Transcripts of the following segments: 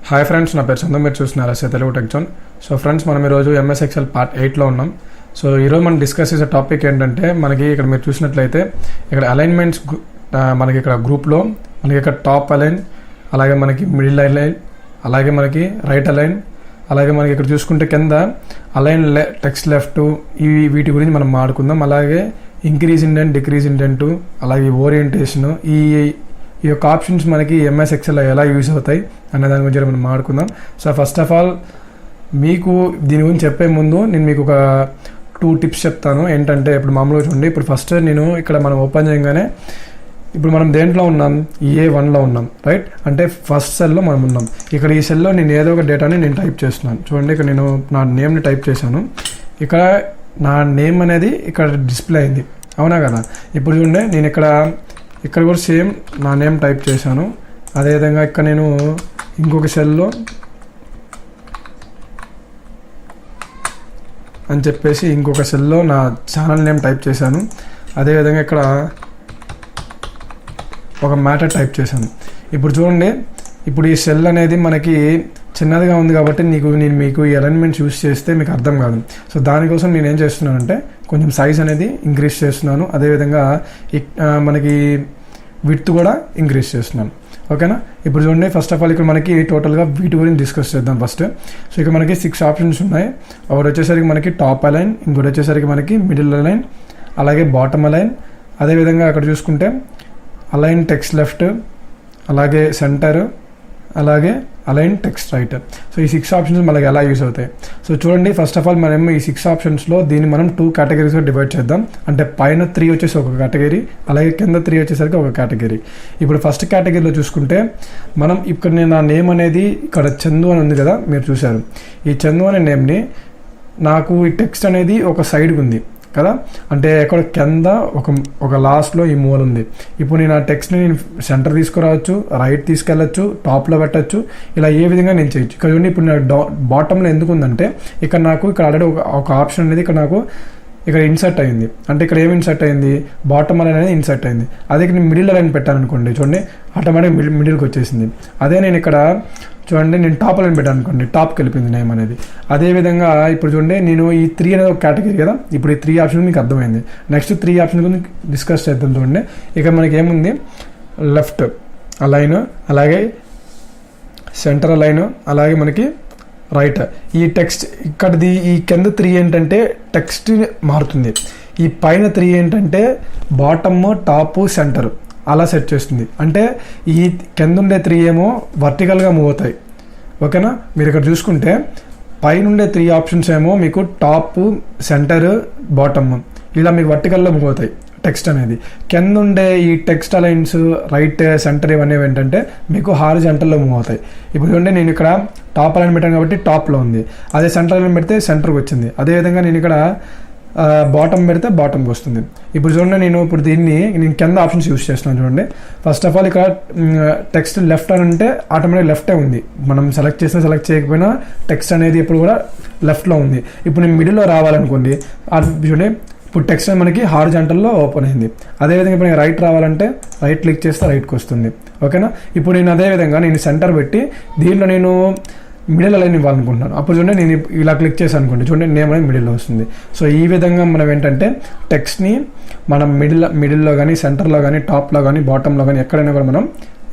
Hi friends, నా పేరు చందు. మీరు చూస్తున్నారు Telugu tech zone. So friends, మనం ఈరోజు ఎంఎస్ ఎక్సెల్ పార్ట్ 8లో ఉన్నాం. సో ఈరోజు మనం డిస్కస్ చేసే టాపిక్ ఏంటంటే, మనకి ఇక్కడ మీరు చూసినట్లయితే ఇక్కడ అలైన్మెంట్స్ మనకి ఇక్కడ గ్రూప్లో మనకి ఇక్కడ టాప్ అలైన్, అలాగే మనకి మిడిల్ అలైన్, అలాగే మనకి రైట్ అలైన్, అలాగే మనకి ఇక్కడ చూసుకుంటే కింద అలైన్ టెక్స్ట్ లెఫ్ట్, వీటి గురించి మనం మాట్లాడుకుందాం. అలాగే ఇంక్రీజ్ ఇండెంట్, డిక్రీజ్ ఇండెంట్, అలాగే ఓరియంటేషన్, ఈ యొక్క ఆప్షన్స్ మనకి ఎంఎస్ ఎక్సెల్ ఎలా యూజ్ అవుతాయి అనే దాని గురించి మనం మాట్లాడుకుందాం. సో ఫస్ట్ ఆఫ్ ఆల్ మీకు దీని గురించి చెప్పే ముందు నేను మీకు ఒక 2 టిప్స్ చెప్తాను. ఏంటంటే, ఇప్పుడు మామూలుగా చూడండి, ఇప్పుడు ఫస్ట్ నేను ఇక్కడ మనం ఓపెన్ చేయగానే ఇప్పుడు మనం దేంట్లో ఉన్నాం, A1లో ఉన్నాం, రైట్? అంటే ఫస్ట్ సెల్లో మనం ఉన్నాం. ఇక్కడ ఈ సెల్లో నేను ఏదో ఒక డేటాని నేను టైప్ చేస్తున్నాను. చూడండి, ఇక్కడ నేను నా నేమ్ని టైప్ చేశాను. ఇక్కడ నా నేమ్ అనేది ఇక్కడ డిస్ప్లే అయింది, అవునా కదా? ఇప్పుడు చూడండి, నేను ఇక్కడ కూడా సేమ్ నా నేమ్ టైప్ చేశాను. అదేవిధంగా ఇక్కడ నేను ఇంకొక సెల్లో అని చెప్పేసి ఇంకొక సెల్లో నా ఛానల్ నేమ్ టైప్ చేశాను. అదేవిధంగా ఇక్కడ ఒక మ్యాటర్ టైప్ చేశాను. ఇప్పుడు చూడండి, ఇప్పుడు ఈ సెల్ అనేది మనకి చిన్నదిగా ఉంది కాబట్టి నేను మీకు ఈ అలైన్మెంట్స్ యూస్ చేస్తే మీకు అర్థం కాదు. సో దానికోసం నేను ఏం చేస్తున్నానంటే, కొంచెం సైజ్ అనేది ఇంక్రీజ్ చేస్తున్నాను. అదేవిధంగా మనకి విడ్త్ కూడా ఇంక్రీజ్ చేస్తున్నాను, ఓకేనా? ఇప్పుడు చూడండి, ఫస్ట్ ఆఫ్ ఆల్ ఇక్కడ మనకి టోటల్గా వీటి గురించి డిస్కస్ చేద్దాం ఫస్ట్. సో ఇక్కడ మనకి 6 ఆప్షన్స్ ఉన్నాయి. ఒకటి వచ్చేసరికి మనకి టాప్ అలైన్, ఇంకోటి వచ్చేసరికి మనకి మిడిల్ అలైన్, అలాగే బాటమ్ అలైన్, అదేవిధంగా అక్కడ చూసుకుంటే అలైన్ టెక్స్ట్ లెఫ్ట్, అలాగే సెంటర్, అలాగే అలైన్ టెక్స్ట్ రైట్. సో ఈ 6 ఆప్షన్స్ మనకి ఎలా యూస్ అవుతాయి? సో చూడండి, ఫస్ట్ ఆఫ్ ఆల్ మనం ఈ 6 ఆప్షన్స్లో దీన్ని మనం 2 కేటగిరీస్గా డివైడ్ చేద్దాం. అంటే పైన 3 వచ్చేసి ఒక కేటగిరీ, అలాగే కింద 3 వచ్చేసరికి ఒక కేటగిరీ. ఇప్పుడు ఫస్ట్ కేటగిరీలో చూసుకుంటే మనం ఇక్కడ నేను నా నేమ్ అనేది ఇక్కడ చందు అని ఉంది కదా, మీరు చూశారు. ఈ చందు అనే నేమ్ని నాకు ఈ టెక్స్ట్ అనేది ఒక సైడ్కి ఉంది కదా, అంటే ఎక్కడ కింద ఒక లాస్ట్లో ఈ మూల ఉంది. ఇప్పుడు నేను ఆ టెక్స్ట్ని నేను సెంటర్ తీసుకురావచ్చు, రైట్ తీసుకెళ్ళచ్చు, టాప్లో పెట్టచ్చు, ఇలా ఏ విధంగా నేను చేయొచ్చు. ఇక్కడ చూడండి, ఇప్పుడు నా బాటంలో ఎందుకు ఉందంటే, ఇక్కడ ఆల్రెడీ ఒక ఆప్షన్ అనేది ఇక్కడ ఇన్సర్ట్ అయింది. అంటే ఇక్కడ ఏమి ఇన్సర్ట్ అయింది, బాటమ్ అలైన్ అనేది ఇన్సర్ట్ అయింది. అదే నేను మిడిల్ అలైన్ పెట్టాను అనుకోండి, చూడండి ఆటోమేటిక్ మిడిల్కి వచ్చేసింది. అదే నేను ఇక్కడ చూడండి, నేను టాప్ అలైన్ పెట్టాను అనుకోండి, టాప్కి వెళ్ళిపోయింది నేమ్ అనేది. అదేవిధంగా ఇప్పుడు చూడండి, నేను ఈ 3 అనేది ఒక కేటగిరీ కదా, ఇప్పుడు ఈ 3 ఆప్షన్ మీకు అర్థమైంది. నెక్స్ట్ 3 ఆప్షన్ గురించి డిస్కస్ చేద్దాం. చూడండి, ఇక మనకి ఏముంది, లెఫ్ట్ అలైన్, అలాగే సెంటర్ అలైన్, అలాగే మనకి రైట్. ఈ టెక్స్ట్ ఇక్కడది ఈ కింద 3 ఏంటంటే టెక్స్ట్ మారుతుంది. ఈ పైన 3 ఏంటంటే బాటమ్, టాప్, సెంటర్ అలా సెట్ చేస్తుంది. అంటే ఈ కింద ఉండే 3 ఏమో వర్టికల్గా మూవ్ అవుతాయి, ఓకేనా? మీరు ఇక్కడ చూసుకుంటే పైన ఉండే 3 ఆప్షన్స్ ఏమో మీకు టాప్, సెంటర్, బాటమ్ ఇలా మీకు వర్టికల్లో మూవ్ అవుతాయి టెక్స్ట్ అనేది. కింద ఉండే ఈ టెక్స్ట్ అలైన్స్, రైట్, సెంటర్ ఇవన్నీ ఏంటంటే మీకు హారిజాంటల్లో మూవ్ అవుతాయి. ఇప్పుడు చూడండి, నేను ఇక్కడ టాప్ అలైన్ పెట్టాను కాబట్టి టాప్లో ఉంది, అదే సెంటర్ అలైన్ పెడితే సెంటర్కి వచ్చింది. అదేవిధంగా నేను ఇక్కడ బాటమ్ పెడితే బాటమ్కి వస్తుంది. ఇప్పుడు చూడండి, నేను కింద ఆప్షన్స్ యూస్ చేస్తున్నాను. చూడండి, ఫస్ట్ ఆఫ్ ఆల్ ఇక్కడ టెక్స్ట్ లెఫ్ట్ అని ఉంటే ఆటోమేటిక్ లెఫ్టే ఉంది. మనం సెలెక్ట్ చేయకపోయినా టెక్స్ట్ అనేది ఇప్పుడు కూడా లెఫ్ట్లో ఉంది. ఇప్పుడు నేను మిడిల్లో రావాలనుకోండి, చూడండి, ఇప్పుడు టెక్స్ట్ మనకి హారిజాంటల్లో ఓపెన్ అయింది. అదేవిధంగా ఇప్పుడు నేను రైట్ రావాలంటే రైట్ క్లిక్ చేస్తే రైట్కి వస్తుంది, ఓకేనా? ఇప్పుడు నేను అదేవిధంగా నేను సెంటర్ పెట్టి దీంట్లో నేను మిడిల్ అలైన్ ఇవ్వాలనుకుంటున్నాను. అప్పుడు చూడండి, నేను ఇలా క్లిక్ చేశాను అనుకోండి, చూడండి నేమ్ అనేది మిడిల్లో వస్తుంది. సో ఈ విధంగా మనం ఏంటంటే టెక్స్ట్ని మనం మిడిల్లో కానీ, సెంటర్లో కానీ, టాప్లో కానీ, బాటంలో కానీ ఎక్కడైనా కూడా మనం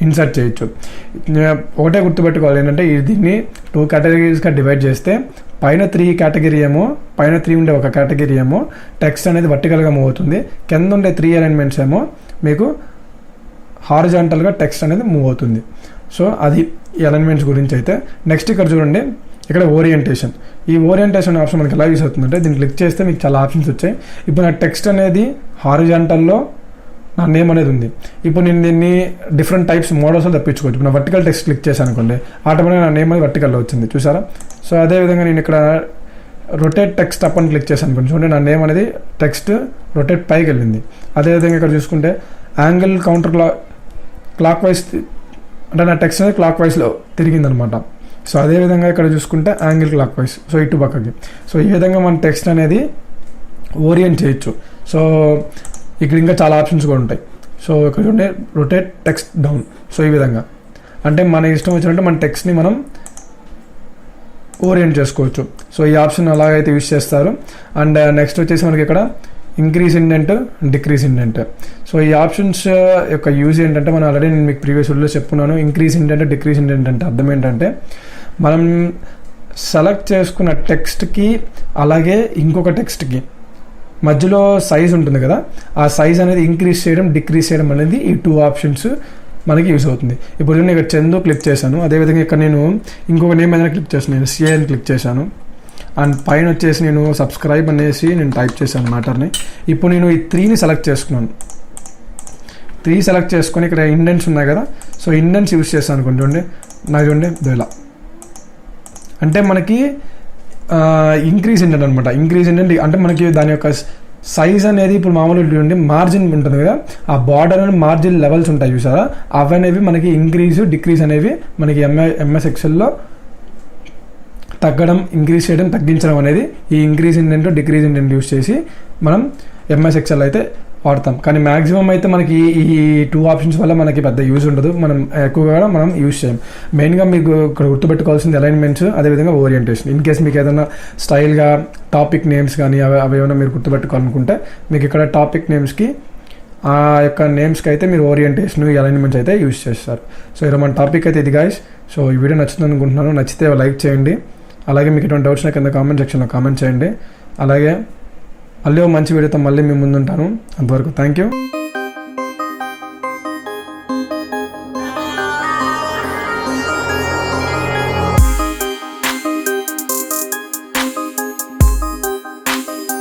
ఇన్సర్ట్ చేయొచ్చు. ఒకటే గుర్తుపెట్టుకోవాలి ఏంటంటే, దీన్ని 2 కేటగిరీస్గా డివైడ్ చేస్తే పైన 3 కేటగిరీ ఏమో, పైన 3 ఉండే ఒక కేటగిరీ ఏమో టెక్స్ట్ అనేది వర్టికల్గా మూవ్ అవుతుంది. కింద ఉండే 3 అలైన్మెంట్స్ ఏమో మీకు హారిజాంటల్గా టెక్స్ట్ అనేది మూవ్ అవుతుంది. సో అది ఈ అలైన్మెంట్స్ గురించి అయితే. నెక్స్ట్ ఇక్కడ చూడండి, ఇక్కడ ఓరియంటేషన్. ఈ ఓరియంటేషన్ ఆప్షన్ మనకి ఎలా యూస్ అవుతుందంటే, దీన్ని క్లిక్ చేస్తే మీకు చాలా ఆప్షన్స్ వచ్చాయి. ఇప్పుడు నా టెక్స్ట్ అనేది హారిజాంటల్లో నా నేమ్ అనేది ఉంది. ఇప్పుడు నేను దీన్ని డిఫరెంట్ టైప్స్ మోడల్స్లో తప్పించుకోవచ్చు. ఇప్పుడు నా వర్టికల్ టెక్స్ట్ క్లిక్ చేశాను అనుకోండి, ఆటోమేటిక్గా నా నేమ్ అనేది వర్టికల్లో వచ్చింది, చూసారా? సో అదేవిధంగా నేను ఇక్కడ రొటేట్ టెక్స్ట్ అప్ అని క్లిక్ చేశాను అనుకోండి, చూడండి నా నేమ్ అనేది టెక్స్ట్ రొటేట్ పైకి వెళ్ళింది. అదేవిధంగా ఇక్కడ చూసుకుంటే యాంగిల్ కౌంటర్ క్లాక్ వైజ్, అంటే నా టెక్స్ట్ అనేది క్లాక్ వైజ్లో తిరిగిందనమాట. సో అదేవిధంగా ఇక్కడ చూసుకుంటే యాంగిల్ క్లాక్ వైజ్, సో ఇటు పక్కకి. సో ఈ విధంగా మన టెక్స్ట్ అనేది ఓరియంట్ చేయొచ్చు. సో ఇక్కడ ఇంకా చాలా ఆప్షన్స్ కూడా ఉంటాయి. సో ఇక్కడ చూడండి, రొటేట్ టెక్స్ట్ డౌన్. సో ఈ విధంగా అంటే మన ఇష్టం వచ్చినట్టు మన టెక్స్ట్ని మనం ఓరియంట్ చేసుకోవచ్చు. సో ఈ ఆప్షన్ అలాగైతే యూస్ చేస్తారు. అండ్ నెక్స్ట్ వచ్చేసి మనకి ఇక్కడ increase indent, decrease indent. So ఈ ఆప్షన్స్ యొక్క యూజ్ ఏంటంటే మనం ఆల్రెడీ నేను మీకు ప్రీవియస్ వీడియోలో చెప్పుకున్నాను. ఇంక్రీజ్ ఇండెంట్, డిక్రీజ్ ఇండెంట్ అంటే అర్థం ఏంటంటే మనం సెలెక్ట్ చేసుకున్న టెక్స్ట్కి అలాగే ఇంకొక టెక్స్ట్కి మధ్యలో సైజ్ ఉంటుంది కదా, ఆ సైజ్ అనేది ఇంక్రీజ్ చేయడం, డిక్రీజ్ చేయడం అనేది ఈ 2 ఆప్షన్స్ మనకి యూస్ అవుతుంది. ఇప్పుడు నేను ఇక్కడ చందు క్లిక్ చేశాను, అదేవిధంగా ఇక్కడ నేను ఇంకొక నేమ్ ఏదైనా క్లిక్ చేశాను, నేను సిఏ అని క్లిక్ చేశాను. అండ్ పైన వచ్చేసి నేను సబ్స్క్రైబ్ అనేసి నేను టైప్ చేశాను మ్యాటర్ని. ఇప్పుడు నేను ఈ 3ని సెలెక్ట్ చేసుకున్నాను. 3 సెలెక్ట్ చేసుకొని ఇక్కడ ఇండెంట్స్ ఉన్నాయి కదా, సో ఇండెంట్స్ యూస్ చేస్తాను అనుకోండి. చూడండి నాకు చూడండి ఇలా అంటే మనకి ఇంక్రీజ్ ఇండెంట్ అనమాట. ఇంక్రీజ్ ఇండెంట్ అంటే మనకి దాని యొక్క సైజ్ అనేది ఇప్పుడు మామూలుగా చూడండి మార్జిన్ ఉంటుంది కదా, ఆ బార్డర్ అని మార్జిన్ లెవెల్స్ ఉంటాయి చూసారా, అవి అనేవి మనకి ఇంక్రీజ్ డిక్రీజ్ అనేవి మనకి ఎంఎస్ ఎక్సెల్లో తగ్గడం, ఇంక్రీజ్ చేయడం, తగ్గించడం అనేది ఈ increase indent, decrease indent use చేసి మనం ఎంఎస్ ఎక్సెల్ అయితే వాడతాం. కానీ మ్యాక్సిమం అయితే మనకి ఈ 2 ఆప్షన్స్ వల్ల మనకి పెద్ద యూజ్ ఉండదు, మనం ఎక్కువగా మనం యూజ్ చేయం. మెయిన్గా మీకు ఇక్కడ గుర్తుపెట్టుకోవాల్సింది అలైన్మెంట్స్, అదేవిధంగా ఓరియంటేషన్. ఇన్ కేస్ మీకు ఏదైనా స్టైల్గా టాపిక్ నేమ్స్ కానీ అవి ఏమైనా మీరు గుర్తుపెట్టుకోవాలనుకుంటే మీకు ఇక్కడ టాపిక్ నేమ్స్కి ఆ యొక్క నేమ్స్కి అయితే మీరు ఓరియంటేషన్, ఈ అలైన్మెంట్స్ అయితే యూజ్ చేస్తారు. సో ఇలా మన టాపిక్ అయితే ఇది గాయస్. సో ఈ వీడియో నచ్చుతుంది అనుకుంటున్నాను. నచ్చితే లైక్ చేయండి. అలాగే మీకు ఎటువంటి డౌట్స్ కింద కామెంట్ సెక్షన్లో కామెంట్ చేయండి. అలాగే మళ్ళీ మంచి వీడియోతో మళ్ళీ మీ ముందుంటాను. అంతవరకు థ్యాంక్ యూ.